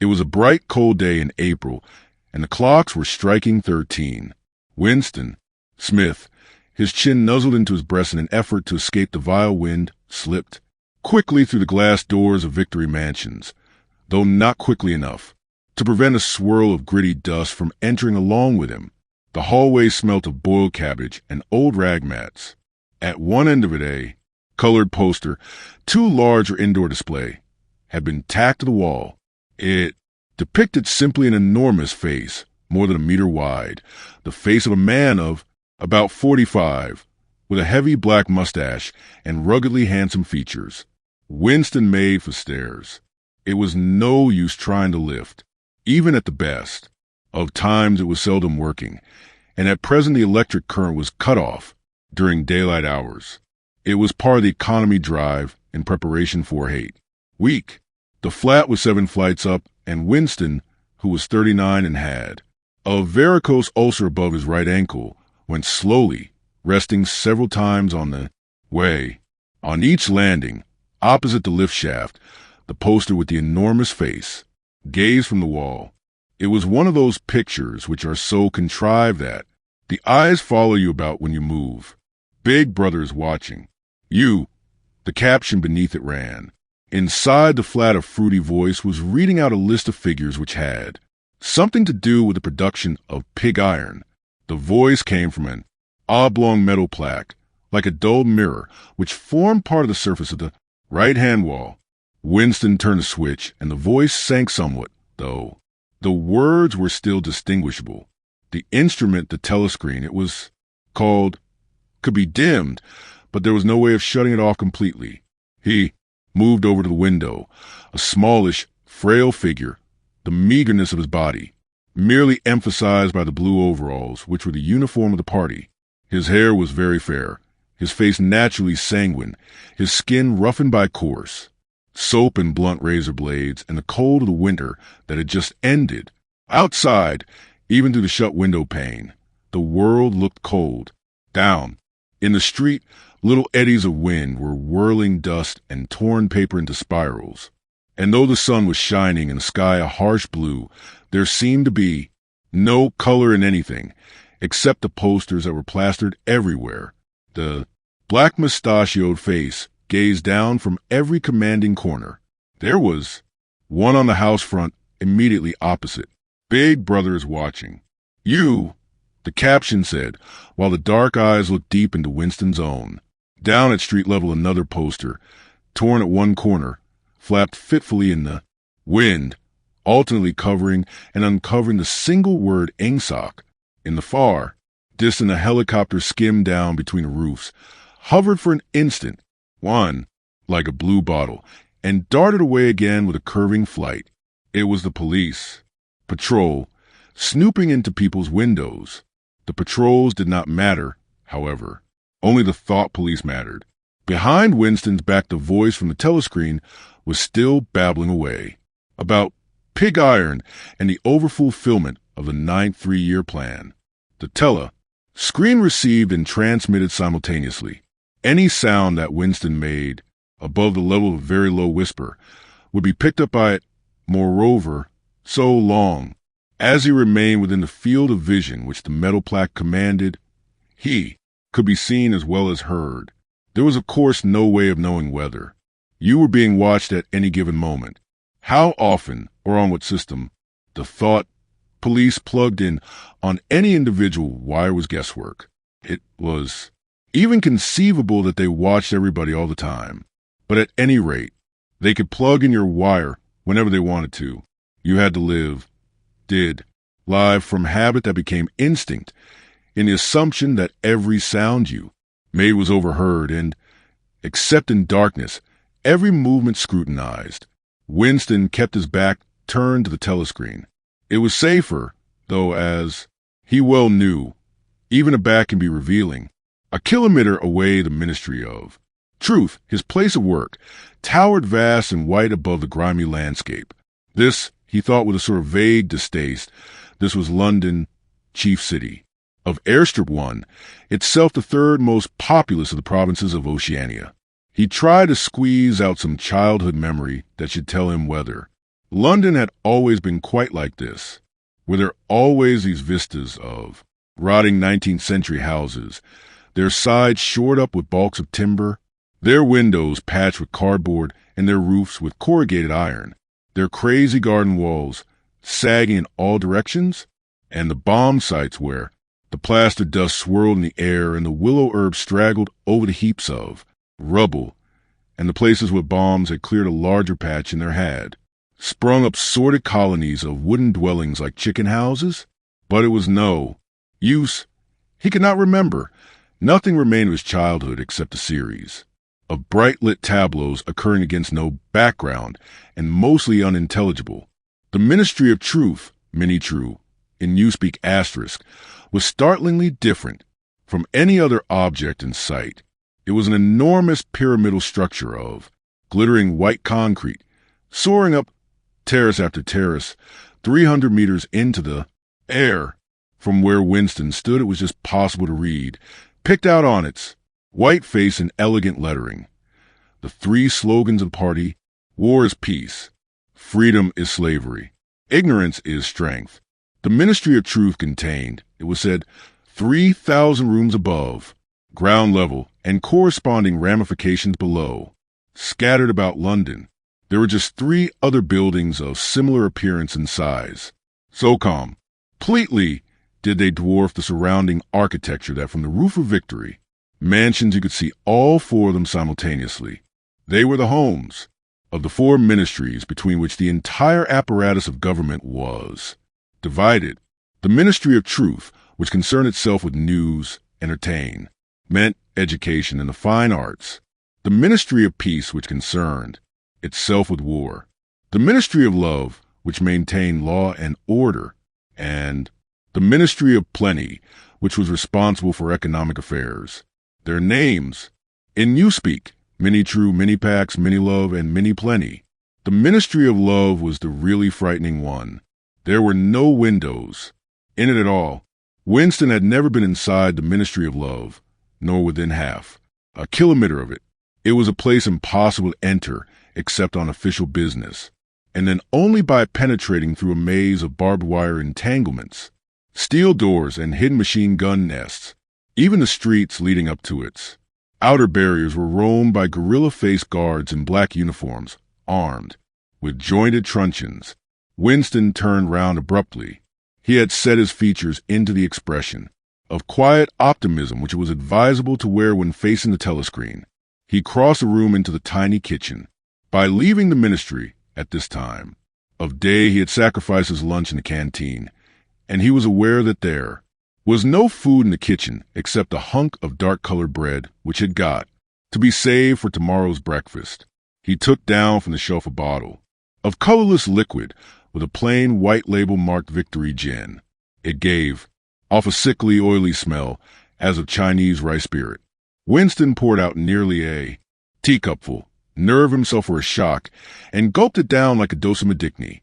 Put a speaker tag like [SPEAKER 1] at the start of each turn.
[SPEAKER 1] It was a bright, cold day in April, and the clocks were striking 13. Winston Smith, his chin nuzzled into his breast in an effort to escape the vile wind, slipped quickly through the glass doors of Victory Mansions, though not quickly enough to prevent a swirl of gritty dust from entering along with him. The hallway smelt of boiled cabbage and old rag mats. At one end of it, a colored poster, too large for indoor display, had been tacked to the wall. It depicted simply an enormous face, more than a meter wide, the face of a man of about 45, with a heavy black mustache and ruggedly handsome features. Winston made for stairs. It was no use trying to lift, even at the best. Of times it was seldom working, and at present the electric current was cut off during daylight hours. It was part of the economy drive in preparation for hate week. The flat was 7 flights up, and Winston, who was 39 and had a varicose ulcer above his right ankle, went slowly, resting several times on the way. On each landing, opposite the lift shaft, the poster with the enormous face gazed from the wall. It was one of those pictures which are so contrived that the eyes follow you about when you move. Big Brother is watching you. The caption beneath it ran. Inside the flat, a fruity voice was reading out a list of figures which had something to do with the production of pig iron. The voice came from an oblong metal plaque, like a dull mirror, which formed part of the surface of the right-hand wall. Winston turned the switch, and the voice sank somewhat, though the words were still distinguishable. The instrument, the telescreen, it was called, could be dimmed, but there was no way of shutting it off completely. He moved over to the window, a smallish, frail figure, the meagerness of his body merely emphasized by the blue overalls, which were the uniform of the party. His hair was very fair, his face naturally sanguine, his skin roughened by coarse soap and blunt razor blades, and the cold of the winter that had just ended. Outside, even through the shut window pane, the world looked cold. Down in the street, little eddies of wind were whirling dust and torn paper into spirals. And though the sun was shining and the sky a harsh blue, there seemed to be no color in anything, except the posters that were plastered everywhere. The black mustachioed face gazed down from every commanding corner. There was one on the house front immediately opposite. Big Brother is watching you, the caption said, while the dark eyes looked deep into Winston's own. Down at street level, another poster, torn at one corner, flapped fitfully in the wind, alternately covering and uncovering the single word "Ingsoc." In the far distant, a helicopter skimmed down between the roofs, hovered for an instant, one like a blue bottle, and darted away again with a curving flight. It was the police patrol, snooping into people's windows. The patrols did not matter, however. Only the thought police mattered. Behind Winston's back, the voice from the telescreen was still babbling away about pig iron and the overfulfillment of the 9th three-year plan. The screen received and transmitted simultaneously. Any sound that Winston made above the level of a very low whisper would be picked up by it. Moreover, so long as he remained within the field of vision which the metal plaque commanded, he could be seen as well as heard. There was, of course, no way of knowing whether you were being watched at any given moment, how often, or on what system. The thought police plugged in on any individual wire was guesswork. It was even conceivable that they watched everybody all the time, but at any rate, they could plug in your wire whenever they wanted to. You had to live from habit that became instinct, in the assumption that every sound you made was overheard and, except in darkness, every movement scrutinized. Winston kept his back turned to the telescreen. It was safer, though, as he well knew, even a back can be revealing. A kilometer away, the Ministry of Truth, his place of work, towered vast and white above the grimy landscape. This, he thought with a sort of vague distaste, this was London, chief city of Airstrip 1, itself the third most populous of the provinces of Oceania. He tried to squeeze out some childhood memory that should tell him whether London had always been quite like this. Were there always these vistas of rotting 19th century houses, their sides shored up with balks of timber, their windows patched with cardboard and their roofs with corrugated iron, their crazy garden walls sagging in all directions, and the bomb sites where the plaster dust swirled in the air and the willow herb straggled over the heaps of rubble, and the places where bombs had cleared a larger patch than there had sprung up sordid colonies of wooden dwellings like chicken houses? But it was no use. He could not remember. Nothing remained of his childhood except a series of bright-lit tableaus occurring against no background and mostly unintelligible. The Ministry of Truth, Mini-True, in Newspeak asterisk, was startlingly different from any other object in sight. It was an enormous pyramidal structure of glittering white concrete, soaring up terrace after terrace, 300 meters into the air. From where Winston stood, it was just possible to read, picked out on its white face in elegant lettering, the three slogans of the party: war is peace, freedom is slavery, ignorance is strength. The Ministry of Truth contained, it was said, 3,000 rooms above, ground level, and corresponding ramifications below. Scattered about London, there were just 3 other buildings of similar appearance and size. So completely did they dwarf the surrounding architecture that from the roof of Victory, mansions you could see all 4 of them simultaneously. They were the homes of the 4 ministries between which the entire apparatus of government was divided. The Ministry of Truth, which concerned itself with news, entertainment, education, and the fine arts. The Ministry of Peace, which concerned itself with war. The Ministry of Love, which maintained law and order. And the Ministry of Plenty, which was responsible for economic affairs. Their names, in Newspeak, Mini-True, Mini-Pax, Mini-Love, and Mini-Plenty. The Ministry of Love was the really frightening one. There were no windows in it at all. Winston had never been inside the Ministry of Love, nor within half a kilometer of it. It was a place impossible to enter except on official business, and then only by penetrating through a maze of barbed wire entanglements, steel doors, and hidden machine gun nests. Even the streets leading up to its outer barriers were roamed by gorilla-faced guards in black uniforms, armed with jointed truncheons. Winston turned round abruptly. He had set his features into the expression of quiet optimism which it was advisable to wear when facing the telescreen. He crossed the room into the tiny kitchen. By leaving the ministry at this time of day, he had sacrificed his lunch in the canteen, and he was aware that there was no food in the kitchen except a hunk of dark-colored bread which had got to be saved for tomorrow's breakfast. He took down from the shelf a bottle of colorless liquid with a plain white label marked Victory Gin. It gave off a sickly, oily smell as of Chinese rice spirit. Winston poured out nearly a teacupful, nerved himself for a shock, and gulped it down like a dose of Medicni.